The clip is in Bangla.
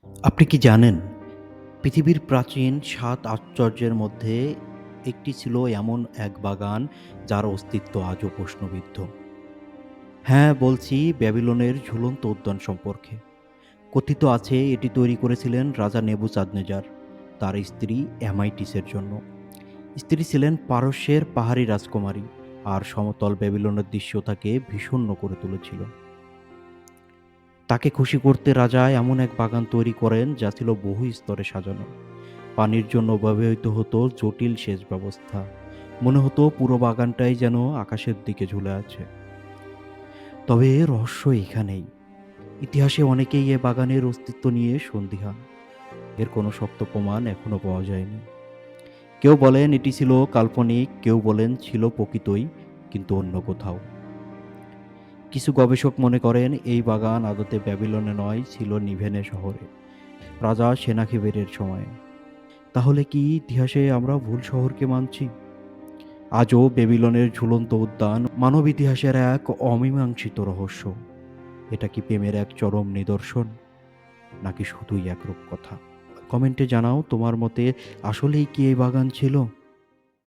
আপনি কি জানেন? পৃথিবীর প্রাচীন ৭ আশ্চর্যের মধ্যে একটি ছিল এমন এক বাগান যার অস্তিত্ব আজও প্রশ্নবিদ্ধ। হ্যাঁ, বলছি ব্যাবিলনের ঝুলন্ত উদ্যান সম্পর্কে। কথিত আছে এটি তৈরি করেছিলেন রাজা নেবুচাঁদনেজার তার স্ত্রী অ্যামাইটিসের জন্য। স্ত্রী ছিলেন পারস্যের পাহাড়ি রাজকুমারী, আর সমতল ব্যাবিলনের দৃশ্য তাকে ভীষণ্ণ করে তুলেছিল। তাকে খুশি করতে রাজা এমন এক বাগান তৈরি করেন যা ছিল বহু স্তরে সাজানো। পানির জন্য ব্যবহৃত হতো জটিল সেচ ব্যবস্থা। মনে হতো পুরো বাগানটাই যেন আকাশের দিকে ঝুলে আছে। তবে রহস্য এখানেই। ইতিহাসে অনেকেই এ বাগানের অস্তিত্ব নিয়ে সন্দিহান। এর কোনো শক্ত প্রমাণ এখনো পাওয়া যায়নি। কেউ বলেন এটি ছিল কাল্পনিক, কেউ বলেন ছিল প্রকৃতই, কিন্তু অন্য কোথাও। কিছু গবেষক মনে করেন এই বাগান আদতে ব্যাবিলনে নয়, ছিল নিভেনে শহরে, রাজা সেনাকেবিরের সময়ে। তাহলে কি ইতিহাসে আমরা ভুল শহরকে মানছি? আজও বেবিলনের ঝুলন্ত উদ্যান মানব ইতিহাসের এক অমীমাংসিত রহস্য। এটা কি প্রেমের এক চরম নিদর্শন, নাকি শুধুই এক রূপকথা? কমেন্টে জানাও তোমার মতে, আসলেই কি এই বাগান ছিল?